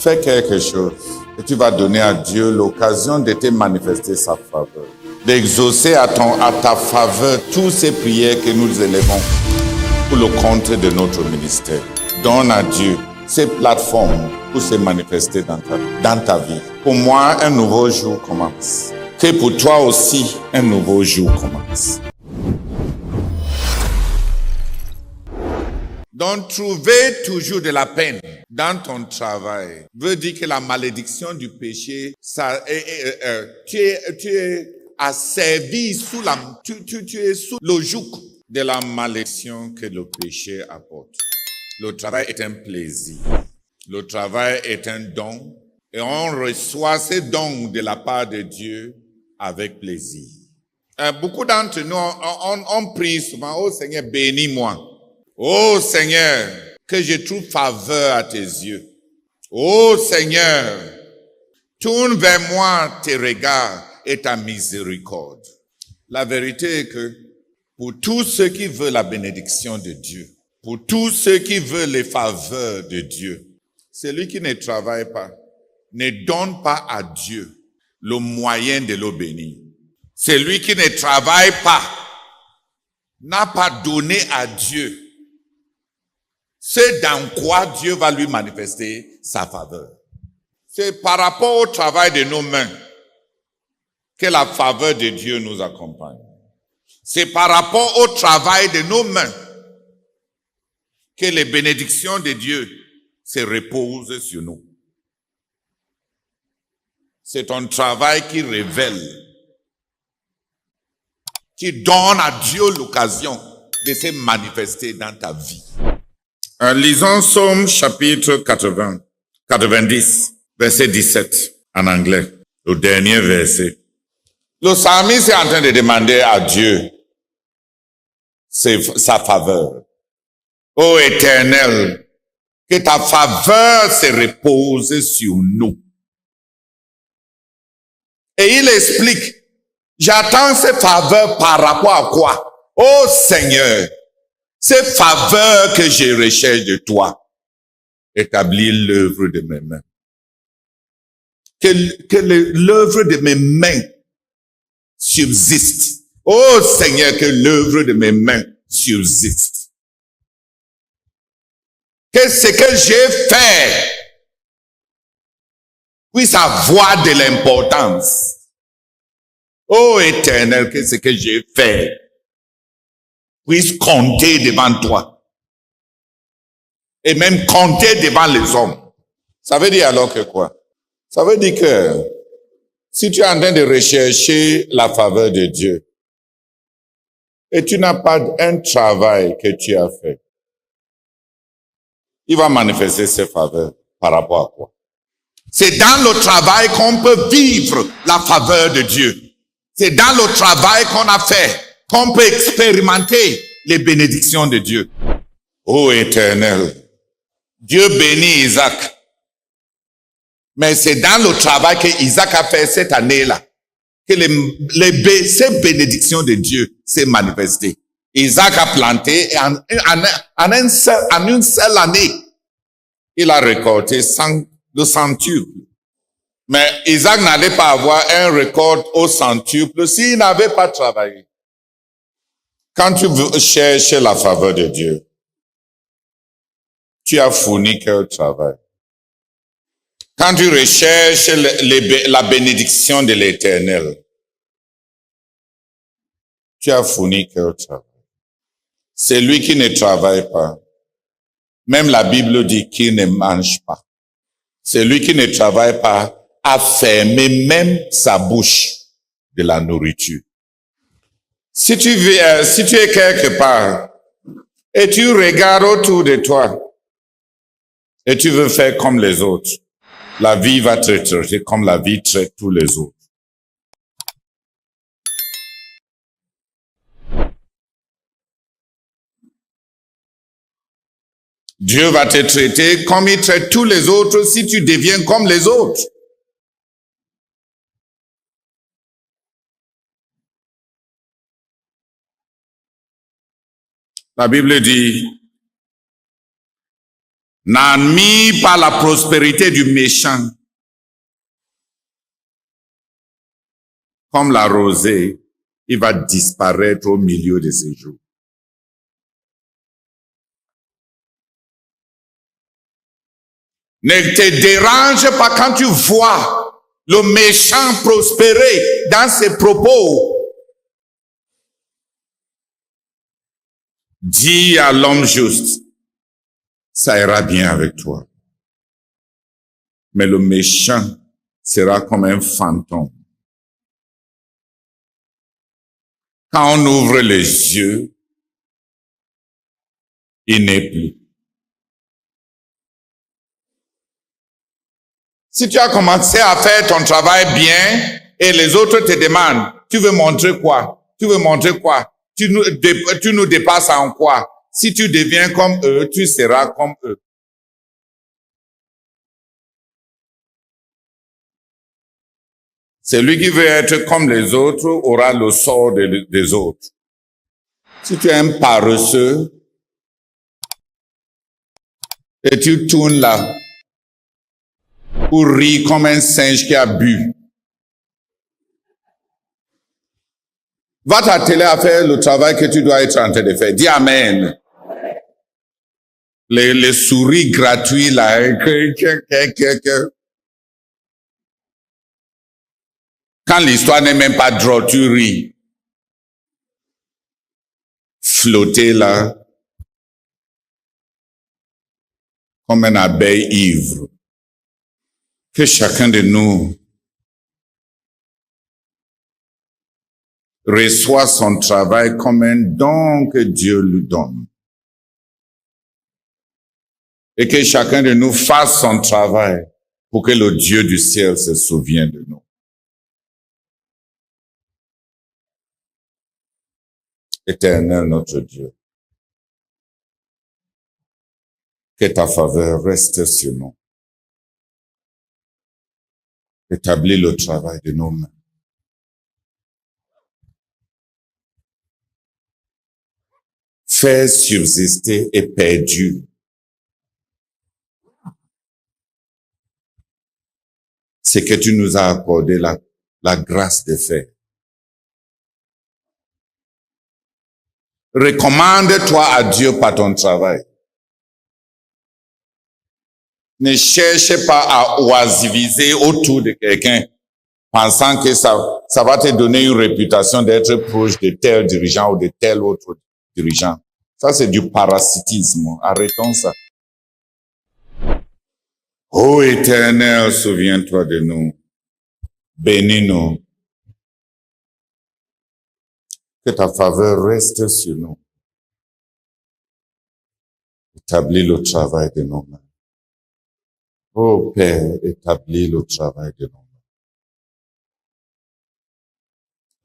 Fais quelque chose et tu vas donner à Dieu l'occasion de te manifester sa faveur, d'exaucer à ta faveur toutes ces prières que nous élevons pour le compte de notre ministère. Donne à Dieu ces plateformes pour se manifester dans ta vie. Pour moi, un nouveau jour commence. Que pour toi aussi, un nouveau jour commence. Donc, trouver toujours de la peine dans ton travail veut dire que la malédiction du péché, tu es asservi tu es sous le joug de la malédiction que le péché apporte. Le travail est un plaisir. Le travail est un don et on reçoit ces dons de la part de Dieu avec plaisir. Beaucoup d'entre nous, on prie souvent, oh Seigneur, bénis-moi. Oh Seigneur, que je trouve faveur à tes yeux. Oh Seigneur, tourne vers moi tes regards et ta miséricorde. La vérité est que pour tous ceux qui veulent la bénédiction de Dieu, pour tous ceux qui veulent les faveurs de Dieu, celui qui ne travaille pas, ne donne pas à Dieu le moyen de le bénir. Celui qui ne travaille pas n'a pas donné à Dieu c'est dans quoi Dieu va lui manifester sa faveur. C'est par rapport au travail de nos mains que la faveur de Dieu nous accompagne. C'est par rapport au travail de nos mains que les bénédictions de Dieu se reposent sur nous. C'est ton travail qui révèle, qui donne à Dieu l'occasion de se manifester dans ta vie. Lisons Psaume chapitre 90, verset 17 en anglais, le dernier verset. Le psalmiste est en train de demander à Dieu sa faveur. Ô Éternel, que ta faveur se repose sur nous. Et il explique, j'attends cette faveur par rapport à quoi? Ô Seigneur, ces faveurs que je recherche de toi, établis l'œuvre de mes mains. Que l'œuvre de mes mains subsiste. Oh Seigneur, que l'œuvre de mes mains subsiste. Que ce que j'ai fait puisse avoir de l'importance. Oh Éternel, que ce que j'ai fait puisse compter devant toi. Et même compter devant les hommes. Ça veut dire alors que quoi? Ça veut dire que si tu es en train de rechercher la faveur de Dieu et tu n'as pas un travail que tu as fait, il va manifester ses faveurs par rapport à quoi? C'est dans le travail qu'on peut vivre la faveur de Dieu. C'est dans le travail qu'on a fait qu'on peut expérimenter les bénédictions de Dieu. Ô Éternel, Dieu bénit Isaac. Mais c'est dans le travail que Isaac a fait cette année-là que ces bénédictions de Dieu s'est manifestées. Isaac a planté et en une seule année, il a récolté le centuple. Mais Isaac n'allait pas avoir un récolte au centuple s'il n'avait pas travaillé. Quand tu veux chercher la faveur de Dieu, tu as fourni quel travail? Quand tu recherches la bénédiction de l'Éternel, tu as fourni quel travail? Celui qui ne travaille pas, même la Bible dit qu'il ne mange pas. Celui qui ne travaille pas a fermé même sa bouche de la nourriture. Si tu es quelque part et tu regardes autour de toi et tu veux faire comme les autres, la vie va te traiter comme la vie traite tous les autres. Dieu va te traiter comme il traite tous les autres si tu deviens comme les autres. La Bible dit, n'admire pas la prospérité du méchant. Comme la rosée, il va disparaître au milieu de ses jours. Ne te dérange pas quand tu vois le méchant prospérer dans ses propos. Dis à l'homme juste, ça ira bien avec toi. Mais le méchant sera comme un fantôme. Quand on ouvre les yeux, il n'est plus. Si tu as commencé à faire ton travail bien et les autres te demandent, tu veux montrer quoi? Tu veux montrer quoi? Tu nous dépasses en quoi? Si tu deviens comme eux, tu seras comme eux. Celui qui veut être comme les autres aura le sort des autres. Si tu es un paresseux et tu tournes là pour rire comme un singe qui a bu, va t'atteler à faire le travail que tu dois être en train de faire. Dis Amen. Les souris gratuits là. Quand l'histoire n'est même pas drôle, tu ris. Flotter là, comme une abeille ivre. Que chacun de nous reçoit son travail comme un don que Dieu lui donne. Et que chacun de nous fasse son travail pour que le Dieu du ciel se souvienne de nous. Éternel notre Dieu, que ta faveur reste sur nous. Établis le travail de nos mains. Fais subsister et perdu ce que tu nous as accordé la grâce de faire. Recommande-toi à Dieu par ton travail. Ne cherche pas à oisiviser autour de quelqu'un, pensant que ça va te donner une réputation d'être proche de tel dirigeant ou de tel autre dirigeant. Ça, c'est du parasitisme. Arrêtons ça. Ô Éternel, souviens-toi de nous. Bénis-nous. Que ta faveur reste sur nous. Établis le travail de nos mains. Ô Père, établis le travail de nos mains.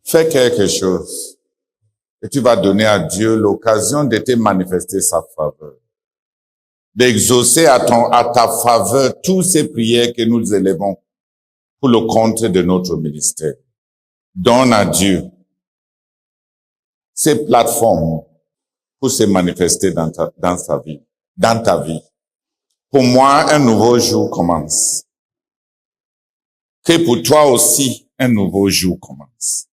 Fais quelque chose. Et tu vas donner à Dieu l'occasion de te manifester sa faveur. D'exaucer à ta faveur toutes ces prières que nous élevons pour le compte de notre ministère. Donne à Dieu ces plateformes pour se manifester dans ta vie. Pour moi, un nouveau jour commence. Que pour toi aussi, un nouveau jour commence.